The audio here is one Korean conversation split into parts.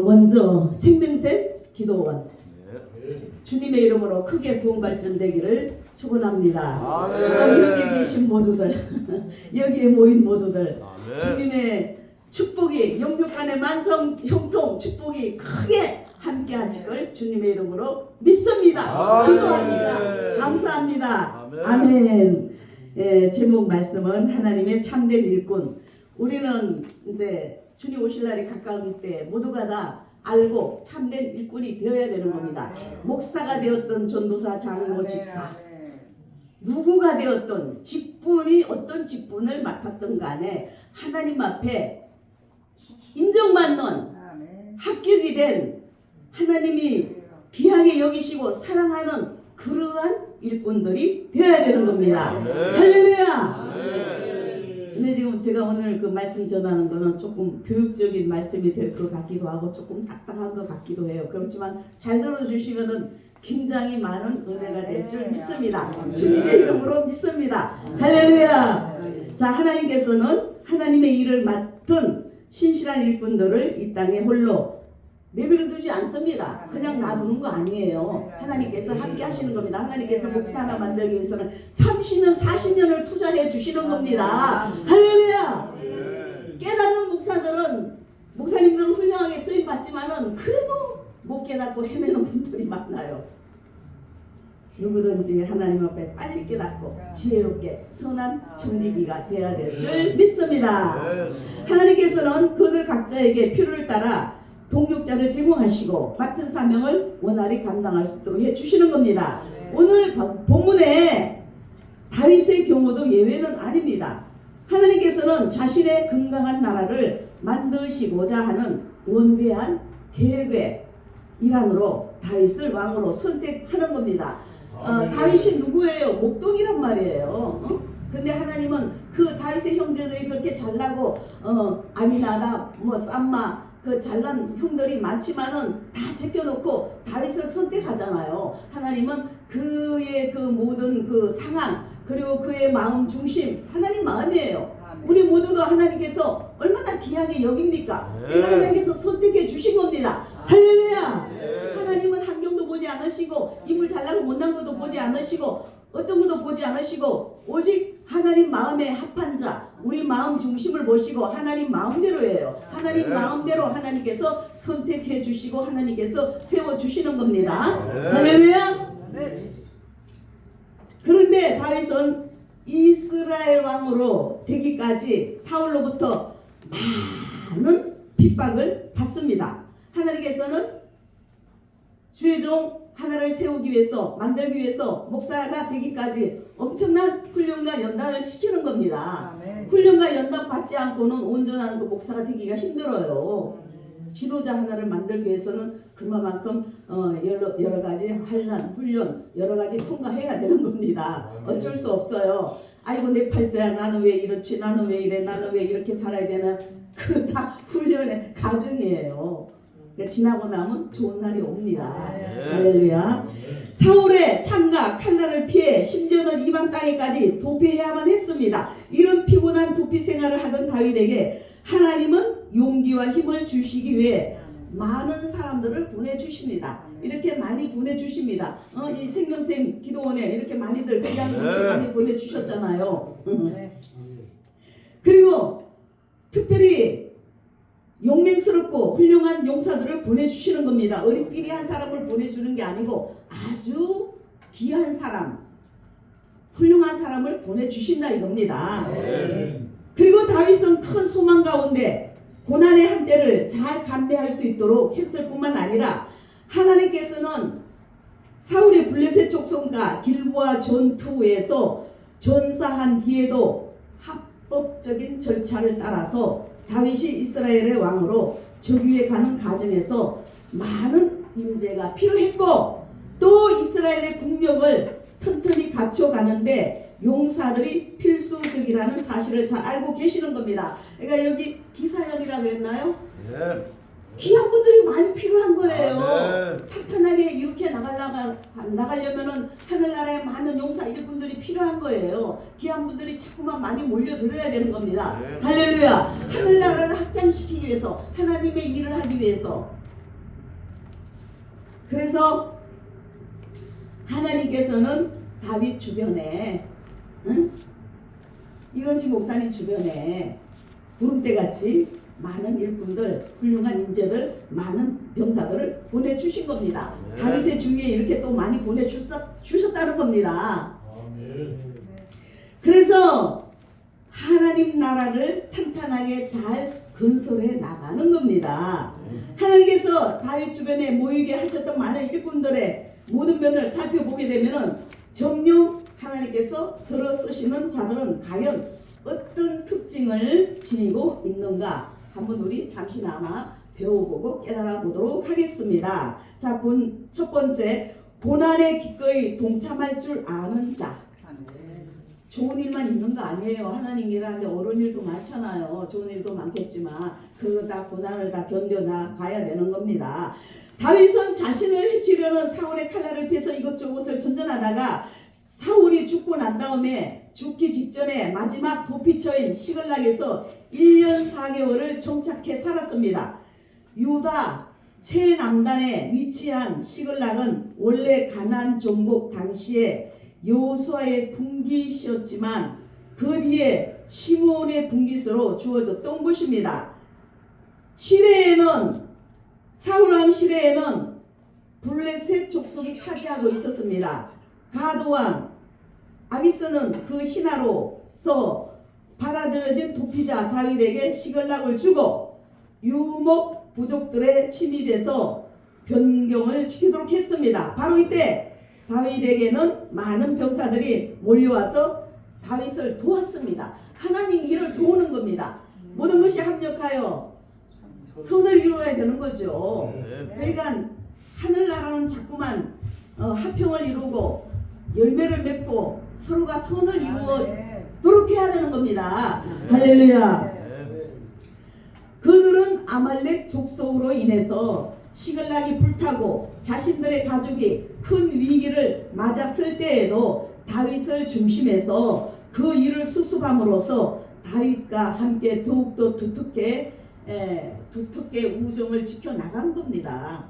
먼저 생명샘 기도원 주님의 이름으로 크게 구원발전되기를 축원합니다. 여기에 계신 모두들 여기에 모인 모두들 주님의 축복이 영육간의 만성 형통 축복이 크게 함께 하실 걸 주님의 이름으로 믿습니다. 기도합니다. 감사합니다. 아멘. 예, 제목 말씀은 하나님의 참된 일꾼. 우리는 이제 주님 오실 날이 가까울 때 모두가 다 알고 참된 일꾼이 되어야 되는 겁니다. 목사가 되었던 전도사, 장로, 집사 누구가 되었던 직분이 어떤 직분을 맡았던 간에 하나님 앞에 인정받는 합격이 된 하나님이 귀하게 여기시고 사랑하는 그러한 일꾼들이 되어야 되는 겁니다. 할렐루야. 근데 지금 제가 오늘 그 말씀 전하는 거는 조금 교육적인 말씀이 될 것 같기도 하고 조금 딱딱한 것 같기도 해요. 그렇지만 잘 들어주시면은 굉장히 많은 은혜가 될 줄 믿습니다. 주님의 이름으로 믿습니다. 할렐루야. 자, 하나님께서는 하나님의 일을 맡은 신실한 일꾼들을 이 땅에 홀로 내버려 두지 않습니다. 그냥 놔두는 거 아니에요. 하나님께서 함께 하시는 겁니다. 하나님께서 목사 하나 만들기 위해서는 30년 40년을 투자해 주시는 겁니다. 할렐루야. 깨닫는 목사님들은 훌륭하게 쓰임 받지만은 그래도 못 깨닫고 헤매는 분들이 많아요. 누구든지 하나님 앞에 빨리 깨닫고 지혜롭게 선한 청지기가 되어야 될 줄 믿습니다. 하나님께서는 그들 각자에게 필요를 따라 동력자를 제공하시고 맡은 사명을 원활히 감당할 수 있도록 해주시는 겁니다. 오늘 본문에 다윗의 경우도 예외는 아닙니다. 하나님께서는 자신의 건강한 나라를 만드시고자 하는 원대한 계획의 일환으로 다윗을 왕으로 선택하는 겁니다. 다윗이 누구예요? 목동이란 말이에요. 근데 하나님은 그 다윗의 형제들이 그렇게 잘나고 아미나답, 쌈마 그 잘난 형들이 많지만은 다 제껴놓고 다윗을 선택하잖아요. 하나님은 그의 그 모든 그 상황 그리고 그의 마음 중심 하나님 마음이에요. 우리 모두도 하나님께서 얼마나 귀하게 여깁니까? 그러니까 하나님께서 선택해 주신 겁니다. 할렐루야. 하나님은 환경도 보지 않으시고 인물 잘나고 못난 것도 보지 않으시고 어떤 것도 보지 않으시고 오직 하나님 마음에 합한 자 우리 마음 중심을 보시고 하나님 마음대로예요. 하나님 마음대로 하나님께서 선택해 주시고 하나님께서 세워주시는 겁니다. 할렐루야. 그런데 다윗은 이스라엘 왕으로 되기까지 사울로부터 많은 핍박을 받습니다. 하나님께서는 주의 종 하나를 세우기 위해서 만들기 위해서 목사가 되기까지 엄청난 훈련과 연단을 시키는 겁니다. 훈련과 연단 받지 않고는 온전한 그 목사가 되기가 힘들어요. 지도자 하나를 만들기 위해서는 그만큼 여러 가지 환난, 훈련 여러 가지 통과해야 되는 겁니다. 어쩔 수 없어요. 아이고 내 팔자야 나는 왜 이렇지 나는 왜 이래 나는 왜 이렇게 살아야 되나 그 다 훈련의 과정이에요. 지나고 나면 좋은 날이 옵니다. 할렐루야. 사울의 창과 칼날을 피해 심지어는 이방 땅에까지 도피해야만 했습니다. 이런 피곤한 도피 생활을 하던 다윗에게 하나님은 용기와 힘을 주시기 위해 많은 사람들을 보내주십니다. 이렇게 많이 보내주십니다. 이 생명샘 기도원에 이렇게 많이들 많이 보내주셨잖아요. 그리고 특별히 용맹스럽고 훌륭한 용사들을 보내주시는 겁니다. 어린삐리 한 사람을 보내주는 게 아니고 아주 귀한 사람 훌륭한 사람을 보내주신다 이겁니다. 그리고 다윗은 큰 소망 가운데 고난의 한때를 잘 감내할 수 있도록 했을 뿐만 아니라 하나님께서는 사울의 블레셋 족속과 길보아 전투에서 전사한 뒤에도 합법적인 절차를 따라서 다윗이 이스라엘의 왕으로 즉위해 가는 과정에서 많은 인재가 필요했고 또 이스라엘의 국력을 튼튼히 갖춰가는데 용사들이 필수적이라는 사실을 잘 알고 계시는 겁니다. 그러니까 여기 기사형이라 그랬나요? 귀한 분들이 많이 필요한 거예요. 탄탄하게 이렇게 나가려면은 하늘나라에 많은 용사 일꾼들이 필요한 거예요. 귀한 분들이 자꾸만 많이 몰려들어야 되는 겁니다. 할렐루야. 하늘나라를 확장시키기 위해서 하나님의 일을 하기 위해서 그래서 하나님께서는 다윗 주변에 이건식 목사님 주변에 구름대같이 많은 일꾼들, 훌륭한 인재들, 많은 병사들을 보내주신 겁니다. 다윗의 주위에 이렇게 또 많이 보내주셨다는 겁니다. 그래서 하나님 나라를 탄탄하게 잘 건설해 나가는 겁니다. 하나님께서 다윗 주변에 모이게 하셨던 많은 일꾼들의 모든 면을 살펴보게 되면은 정녕 하나님께서 들어 쓰시는 자들은 과연 어떤 특징을 지니고 있는가 한번 우리 잠시나마 배워보고 깨달아 보도록 하겠습니다. 자, 첫 번째, 고난에 기꺼이 동참할 줄 아는 자. 좋은 일만 있는 거 아니에요. 하나님이라는데 어려운 일도 많잖아요. 좋은 일도 많겠지만 그거 다 고난을 다 견뎌나 가야 되는 겁니다. 다윗은 자신을 해치려는 사울의 칼날을 피해서 이것저것을 전전하다가 사울이 죽고 난 다음에 죽기 직전에 마지막 도피처인 시글락에서 1년 4개월을 정착해 살았습니다. 유다 최남단에 위치한 시글락은 원래 가나안 정복 당시에 여호수아의 분깃이었지만 그 뒤에 시므온의 분깃으로 주어졌던 곳입니다. 시대에는 사울왕 시대에는 블레셋 족속이 차지하고 있었습니다. 가드왕 아기스는 그 신하로서 받아들여진 도피자 다윗에게 시글락을 주고 유목 부족들의 침입에서 변경을 지키도록 했습니다. 바로 이때 다윗에게는 많은 병사들이 몰려와서 다윗을 도왔습니다. 하나님 일을 도우는 겁니다. 모든 것이 합력하여 선을 이루어야 되는 거죠. 그러니까 하늘나라는 자꾸만 화평을 이루고 열매를 맺고 서로가 선을 이루도록 해야 되는 겁니다. 할렐루야. 그들은 아말렉 족속으로 인해서 시글락이 불타고 자신들의 가족이 큰 위기를 맞았을 때에도 다윗을 중심해서 그 일을 수습함으로써 다윗과 함께 더욱더 두텁게 우정을 지켜나간 겁니다.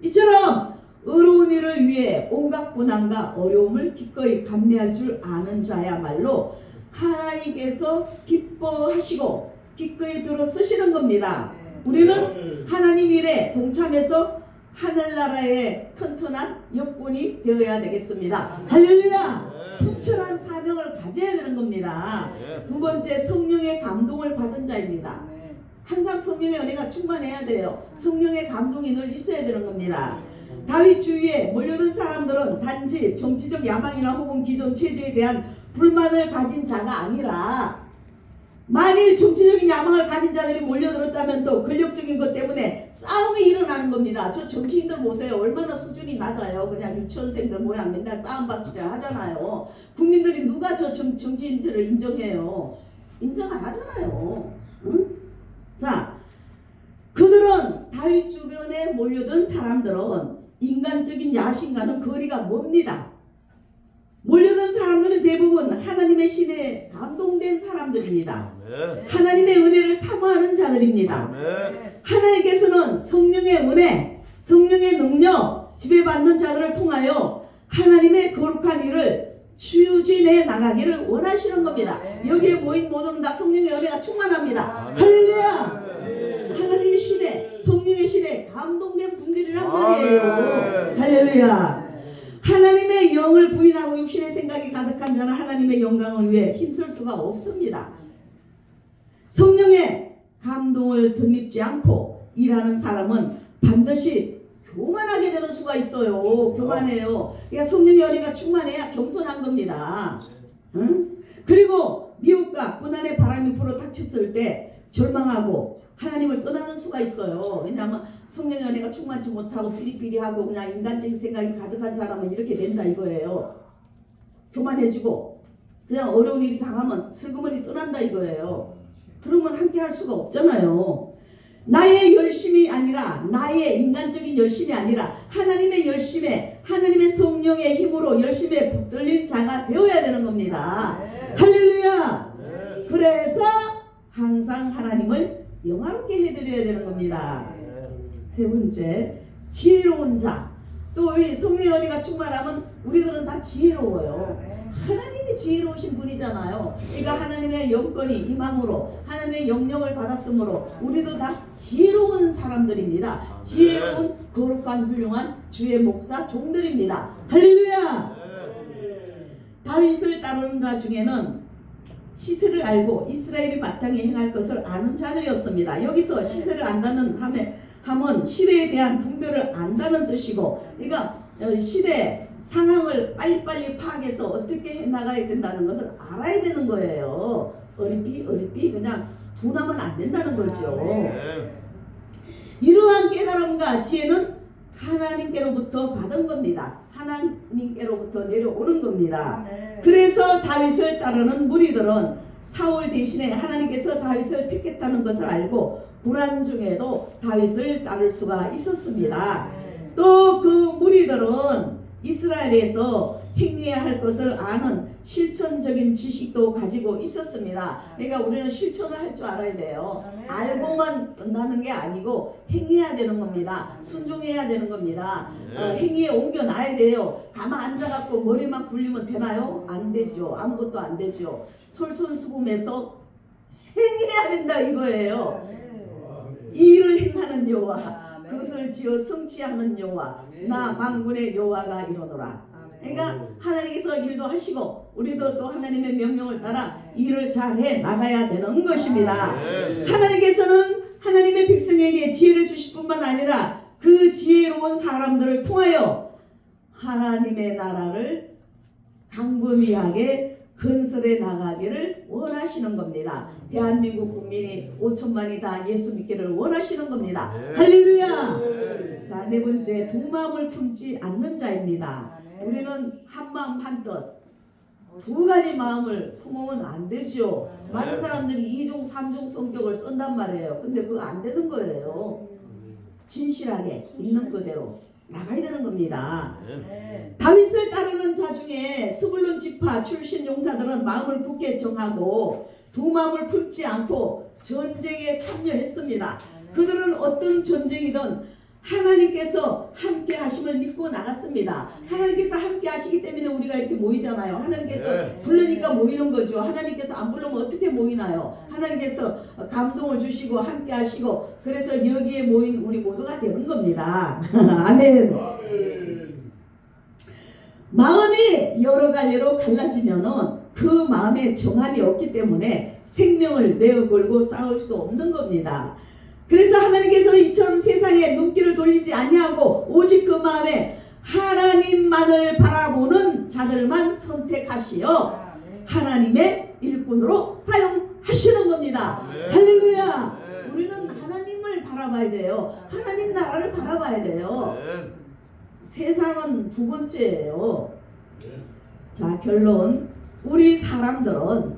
이처럼 의로운 일을 위해 온갖 고난과 어려움을 기꺼이 감내할 줄 아는 자야말로 하나님께서 기뻐하시고 기꺼이 들어 쓰시는 겁니다. 우리는 하나님 일에 동참해서 하늘나라의 튼튼한 역군이 되어야 되겠습니다. 할렐루야! 투철한 사명을 가져야 되는 겁니다. 두 번째, 성령의 감동을 받은 자입니다. 항상 성령의 은혜가 충만해야 돼요. 성령의 감동이 늘 있어야 되는 겁니다. 다윗 주위에 몰려든 사람들은 단지 정치적 야망이나 혹은 기존 체제에 대한 불만을 가진 자가 아니라 만일 정치적인 야망을 가진 자들이 몰려들었다면 또 권력적인 것 때문에 싸움이 일어나는 겁니다. 저 정치인들 보세요. 얼마나 수준이 낮아요. 그냥 유치원생들 모양 맨날 싸움박질을 하잖아요. 국민들이 누가 저 정치인들을 인정해요? 인정 안 하잖아요. 응? 자, 그들은 다윗 주변에 몰려든 사람들은 인간적인 야심과는 거리가 멉니다. 몰려든 사람들은 대부분 하나님의 신에 감동된 사람들입니다. 하나님의 은혜를 사모하는 자들입니다. 하나님께서는 성령의 은혜, 성령의 능력 지배받는 자들을 통하여 하나님의 거룩한 일을 추진해 나가기를 원하시는 겁니다. 여기에 모인 모두는 다 성령의 은혜가 충만합니다. 할렐루야! 하나님의 신에, 성령의 신에 감동된 분들이란 말이에요. 할렐루야! 하나님의 영을 부인하고 육신의 생각이 가득한 자는 하나님의 영광을 위해 힘쓸 수가 없습니다. 성령의 감동을 덧입지 않고 일하는 사람은 반드시 교만하게 되는 수가 있어요. 교만해요. 그러니까 성령의 은혜가 충만해야 겸손한 겁니다. 응? 그리고 미혹과 고난의 바람이 불어 닥쳤을 때 절망하고 하나님을 떠나는 수가 있어요. 왜냐하면 성령의 은혜가 충만치 못하고 삐리삐리하고 그냥 인간적인 생각이 가득한 사람은 이렇게 된다 이거예요. 교만해지고 그냥 어려운 일이 당하면 슬그머니 떠난다 이거예요. 그러면 함께 할 수가 없잖아요. 나의 열심이 아니라 나의 인간적인 열심이 아니라 하나님의 열심에 하나님의 성령의 힘으로 열심에 붙들린 자가 되어야 되는 겁니다. 할렐루야. 그래서 항상 하나님을 영화롭게 해드려야 되는 겁니다. 세 번째, 지혜로운 자. 또 이 성령의 은혜가 충만하면 우리들은 다 지혜로워요. 하나님이 지혜로우신 분이잖아요. 그러니까 하나님의 영권이 임함으로 하나님의 영역을 받았으므로 우리도 다 지혜로운 사람들입니다. 지혜로운 거룩한 훌륭한 주의 목사 종들입니다. 할렐루야. 다윗을 따르는 자 중에는 시세를 알고 이스라엘이 마땅히 행할 것을 아는 자들이었습니다. 여기서 시세를 안다는 함은 시대에 대한 분별을 안다는 뜻이고, 그러니까 시대 상황을 빨리빨리 파악해서 어떻게 해나가야 된다는 것을 알아야 되는 거예요. 어리삐 그냥 둔하면 안 된다는 거죠. 이러한 깨달음과 지혜는 하나님께로부터 받은 겁니다. 하나님께로부터 내려오는 겁니다. 그래서 다윗을 따르는 무리들은 사울 대신에 하나님께서 다윗을 택했다는 것을 알고 고난 중에도 다윗을 따를 수가 있었습니다. 또 그 무리들은 이스라엘에서 행해야 할 것을 아는 실천적인 지식도 가지고 있었습니다. 그러니까 우리는 실천을 할 줄 알아야 돼요. 알고만 끝나는 게 아니고 행해야 되는 겁니다. 순종해야 되는 겁니다. 행위에 옮겨놔야 돼요. 가만 앉아갖고 머리만 굴리면 되나요? 안 되죠. 아무것도 안 되죠. 솔선수범해서 행해야 된다 이거예요. 이 일을 행하는 여호와, 그것을 지어 성취하는 여호와, 나 만군의 여호와가 이러노라. 그러니까 하나님께서 일도 하시고 우리도 또 하나님의 명령을 따라 일을 잘해 나가야 되는 것입니다. 하나님께서는 하나님의 백성에게 지혜를 주실 뿐만 아니라 그 지혜로운 사람들을 통하여 하나님의 나라를 강범위하게 건설해 나가기를 원하시는 겁니다. 대한민국 국민이 5천만이 다 예수 믿기를 원하시는 겁니다. 할렐루야. 자, 네 번째, 두 마음을 품지 않는 자입니다. 우리는 한 마음 한 뜻, 두 가지 마음을 품으면 안 되죠. 많은 사람들이 2종 3종 성격을 쓴단 말이에요. 근데 그거 안 되는 거예요. 진실하게 있는 그대로 나가야 되는 겁니다. 다윗을 따르는 자 중에 스불론 지파 출신 용사들은 마음을 굳게 정하고 두 마음을 품지 않고 전쟁에 참여했습니다. 그들은 어떤 전쟁이든 하나님께서 함께 하심을 믿고 나갔습니다. 하나님께서 함께 하시기 때문에 우리가 이렇게 모이잖아요. 하나님께서 부르니까 모이는 거죠. 하나님께서 안 부르면 어떻게 모이나요? 하나님께서 감동을 주시고 함께 하시고 그래서 여기에 모인 우리 모두가 되는 겁니다. 아멘. 마음이 여러 갈래로 갈라지면은 그 마음에 정함이 없기 때문에 생명을 내어 걸고 싸울 수 없는 겁니다. 그래서 하나님께서는 이처럼 세상에 눈길을 돌리지 아니하고 오직 그 마음에 하나님만을 바라보는 자들만 선택하시어 하나님의 일꾼으로 사용하시는 겁니다. 할렐루야. 우리는 하나님을 바라봐야 돼요. 하나님 나라를 바라봐야 돼요. 세상은 두 번째예요. 자, 결론. 우리 사람들은,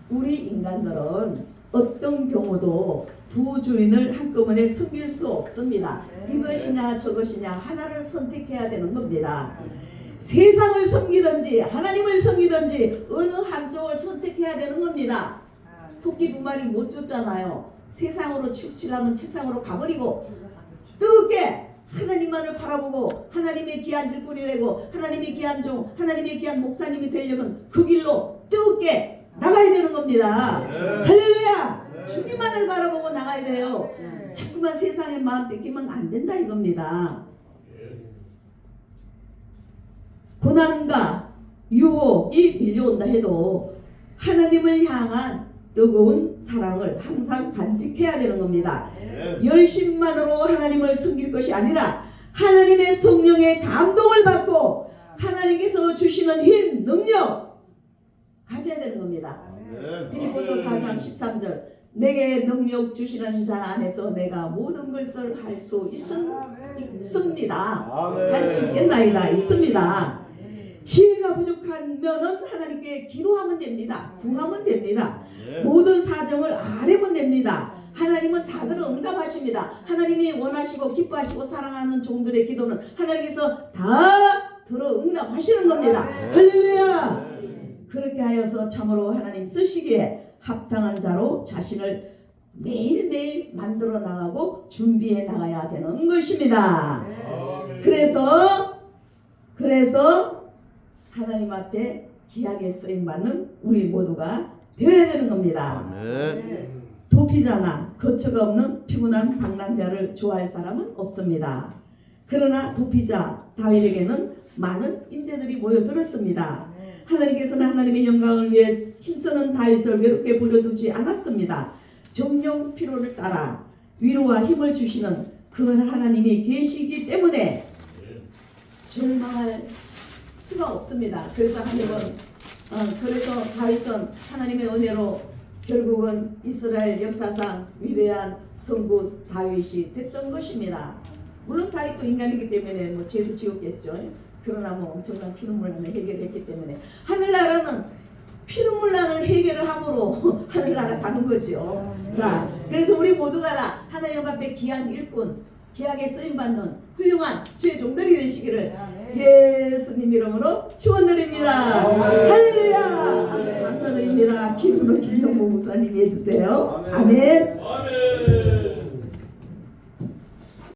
우리 인간들은 어떤 경우도 두 주인을 한꺼번에 섬길 수 없습니다. 이것이냐 저것이냐 하나를 선택해야 되는 겁니다. 세상을 섬기든지 하나님을 섬기든지 어느 한쪽을 선택해야 되는 겁니다. 토끼 두 마리 못 쫓잖아요. 세상으로 치우치려면 세상으로 가버리고 뜨겁게 하나님만을 바라보고 하나님의 귀한 일꾼이 되고 하나님의 귀한 종, 하나님의 귀한 목사님이 되려면 그 길로 뜨겁게 나가야 되는 겁니다. 할렐루야. 주님만을 바라보고 나가야 돼요. 자꾸만 세상의 마음 뺏기면 안 된다 이겁니다. 고난과 유혹이 밀려온다 해도 하나님을 향한 뜨거운 사랑을 항상 간직해야 되는 겁니다. 열심만으로 하나님을 섬길 것이 아니라 하나님의 성령의 감동을 받고 하나님께서 주시는 힘, 능력 가져야 되는 겁니다. 빌립보서 4장 13절 내게 능력 주시는 자 안에서 내가 모든 것을 할 수 있습니다. 할 수 있겠나이다. 있습니다. 지혜가 부족하면은 하나님께 기도하면 됩니다. 구하면 됩니다. 모든 사정을 아뢰면 됩니다. 하나님은 다 들어 응답하십니다. 하나님이 원하시고 기뻐하시고 사랑하는 종들의 기도는 하나님께서 다 들어 응답하시는 겁니다. 할렐루야. 그렇게 하여서 참으로 하나님 쓰시기에 합당한 자로 자신을 매일매일 만들어 나가고 준비해 나가야 되는 것입니다. 그래서 하나님 앞에 귀하게 쓰임받는 우리 모두가 되어야 되는 겁니다. 도피자나 거처가 없는 피곤한 방랑자를 좋아할 사람은 없습니다. 그러나 도피자 다윗에게는 많은 인재들이 모여들었습니다. 하나님께서는 하나님의 영광을 위해 힘쓰는 다윗을 외롭게 버려두지 않았습니다. 정령 피로를 따라 위로와 힘을 주시는 그 하나님이 계시기 때문에 절망할 수가 없습니다. 그래서 그래서 다윗은 하나님의 은혜로 결국은 이스라엘 역사상 위대한 성부 다윗이 됐던 것입니다. 물론 다윗도 인간이기 때문에 뭐 죄도 지었겠죠. 그러나 뭐 엄청난 피눈물난을 해결했기 때문에 하늘나라는 피눈물난을 해결을 함으로 하늘나라 가는 거죠. 자, 그래서 우리 모두가 다 하나님 앞에 귀한 일꾼, 귀하게 쓰임받는 훌륭한 주의 종들이 되시기를 예수님 이름으로 축원드립니다. 할렐루야. 감사드립니다. 기도는 김용모 목사님이 해주세요. 아멘.